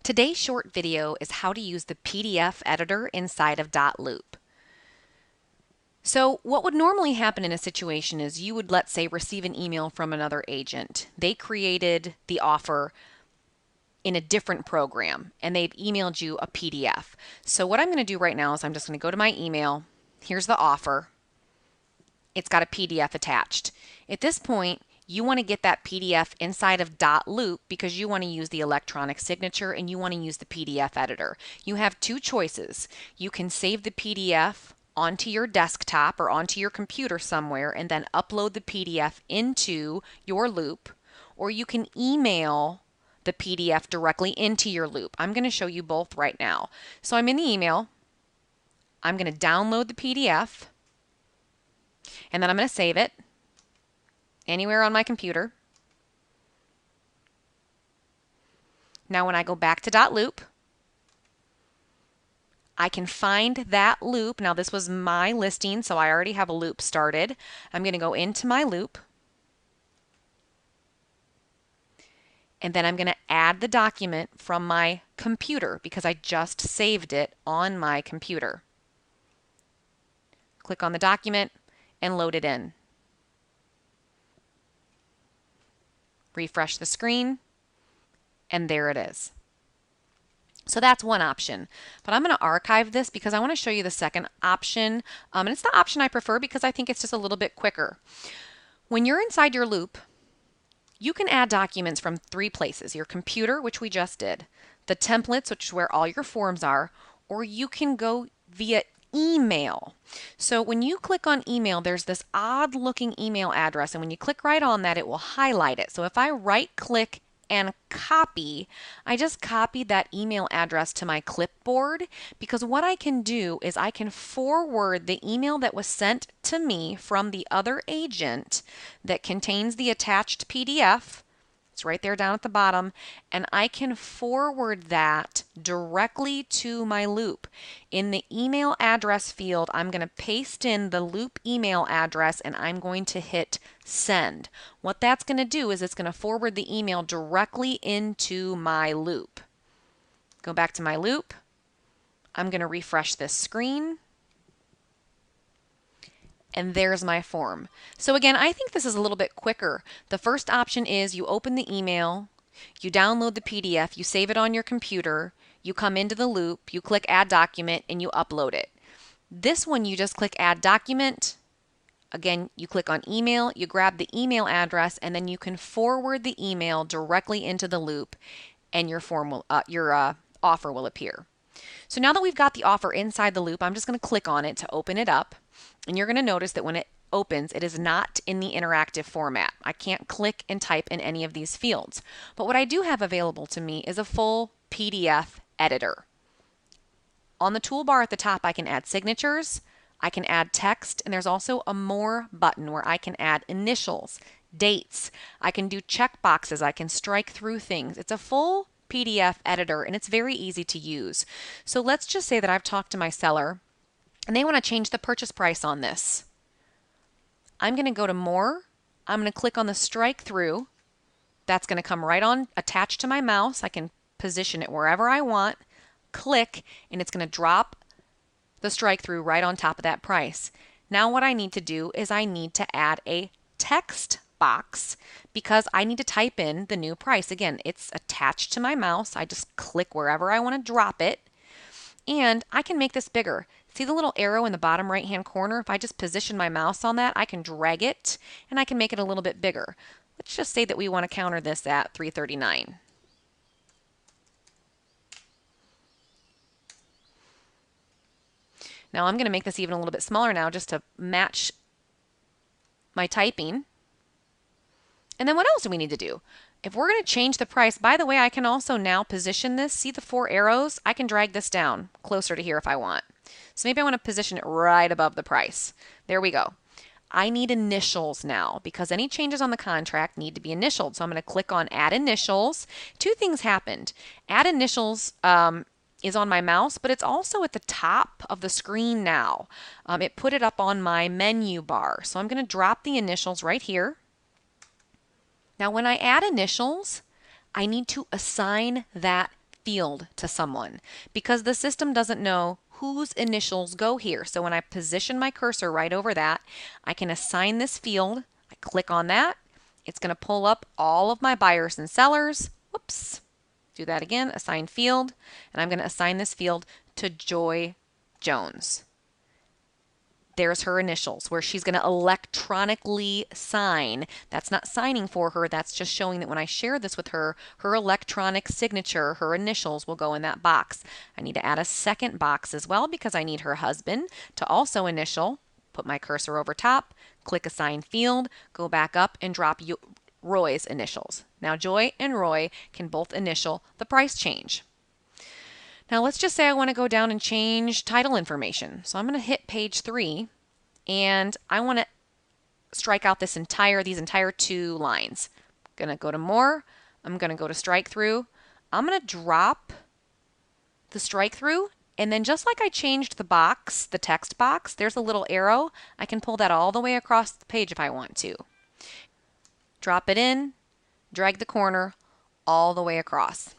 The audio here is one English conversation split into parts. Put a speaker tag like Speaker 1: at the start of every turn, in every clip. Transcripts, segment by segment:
Speaker 1: Today's short video is how to use the PDF editor inside of dotloop. So what would normally happen in a situation is you would, let's say, receive an email from another agent. They created the offer in a different program and they've emailed you a PDF. So what I'm going to do right now is I'm just going to go to my email. Here's the offer. It's got a PDF attached. At this point, you want to get that PDF inside of dotloop because you want to use the electronic signature and you want to use the PDF editor. You have two choices. You can save the PDF onto your desktop or onto your computer somewhere and then upload the PDF into your loop, or you can email the PDF directly into your loop. I'm going to show you both right now. So I'm in the email. I'm going to download the PDF and then I'm going to save it anywhere on my computer. Now when I go back to dotloop, I can find that loop. Now this was my listing, so I already have a loop started. I'm going to go into my loop. And then I'm going to add the document from my computer because I just saved it on my computer. Click on the document and load it in. Refresh the screen, and there it is. So that's one option, but I'm going to archive this because I want to show you the second option, and it's the option I prefer because I think it's just a little bit quicker. When you're inside your loop, you can add documents from three places: your computer, which we just did, the templates, which is where all your forms are, or you can go via email. So when you click on email, there's this odd looking email address, and when you click right on that, it will highlight it. So if I right click and copy, I just copied that email address to my clipboard, because what I can do is I can forward the email that was sent to me from the other agent that contains the attached PDF. It's right there down at the bottom, and I can forward that directly to my loop. In the email address field, I'm going to paste in the loop email address and I'm going to hit send. What that's going to do is it's going to forward the email directly into my loop. Go back to my loop. I'm going to refresh this screen. And there's my form. So again, I think this is a little bit quicker. The first option is you open the email, you download the PDF, you save it on your computer, you come into the loop, you click add document, and you upload it. This one, you just click add document. Again, you click on email, you grab the email address, and then you can forward the email directly into the loop, and your offer will appear. So now that we've got the offer inside the loop, I'm just going to click on it to open it up. And you're going to notice that when it opens, it is not in the interactive format. I can't click and type in any of these fields. But what I do have available to me is a full PDF editor. On the toolbar at the top, I can add signatures, I can add text, and there's also a more button where I can add initials, dates, I can do check boxes, I can strike through things. It's a full PDF editor and it's very easy to use. So let's just say that I've talked to my seller and they want to change the purchase price on this. I'm going to go to more. I'm going to click on the strike through. That's going to come right on attached to my mouse. I can position it wherever I want, click, and it's going to drop the strike through right on top of that price. Now what I need to do is I need to add a text box because I need to type in the new price. Again, it's attached to my mouse. I just click wherever I want to drop it, and I can make this bigger. See the little arrow in the bottom right hand corner? If I just position my mouse on that, I can drag it and I can make it a little bit bigger. Let's just say that we want to counter this at $339. Now I'm going to make this even a little bit smaller now just to match my typing. And then what else do we need to do? If we're going to change the price, by the way, I can also now position this. See the four arrows? I can drag this down closer to here if I want. So maybe I want to position it right above the price. There we go. I need initials now because any changes on the contract need to be initialed. So I'm going to click on add initials. Two things happened. Add initials is on my mouse, but it's also at the top of the screen now. It put it up on my menu bar. So I'm going to drop the initials right here. Now when I add initials, I need to assign that field to someone because the system doesn't know whose initials go here. So when I position my cursor right over that, I can assign this field. I click on that. It's going to pull up all of my buyers and sellers. Whoops. Do that again, assign field, and I'm going to assign this field to Joy Jones. There's her initials where she's going to electronically sign. That's not signing for her. That's just showing that when I share this with her, her electronic signature, her initials will go in that box. I need to add a second box as well because I need her husband to also initial. Put my cursor over top, click assign field, go back up and drop Roy's initials. Now Joy and Roy can both initial the price change. Now let's just say I want to go down and change title information. So I'm going to hit page 3 and I want to strike out these entire 2 lines. I'm going to go to more. I'm going to go to strike through. I'm going to drop the strike through, and then just like I changed the box, the text box, there's a little arrow. I can pull that all the way across the page if I want to. Drop it in, drag the corner all the way across.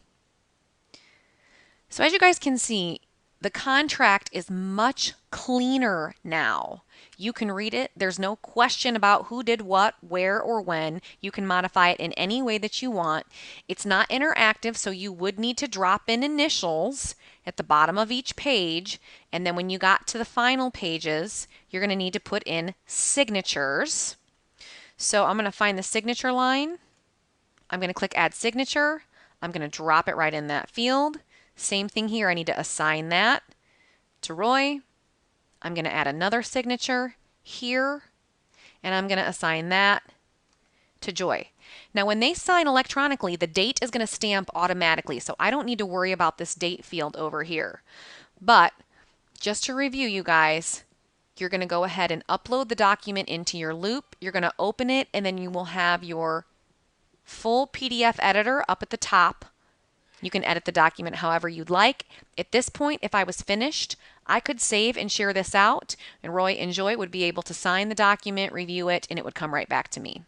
Speaker 1: So as you guys can see, the contract is much cleaner now. You can read it. There's no question about who did what, where, or when. You can modify it in any way that you want. It's not interactive, so you would need to drop in initials at the bottom of each page. And then when you got to the final pages, you're going to need to put in signatures. So I'm going to find the signature line. I'm going to click Add Signature. I'm going to drop it right in that field. Same thing here. I need to assign that to Roy. I'm going to add another signature here, and I'm going to assign that to Joy. Now, when they sign electronically, the date is going to stamp automatically, so I don't need to worry about this date field over here. But just to review, you guys, you're going to go ahead and upload the document into your Loop. You're going to open it, and then you will have your full PDF editor up at the top. You can edit the document however you'd like. At this point, if I was finished, I could save and share this out, and Roy and Joy would be able to sign the document, review it, and it would come right back to me.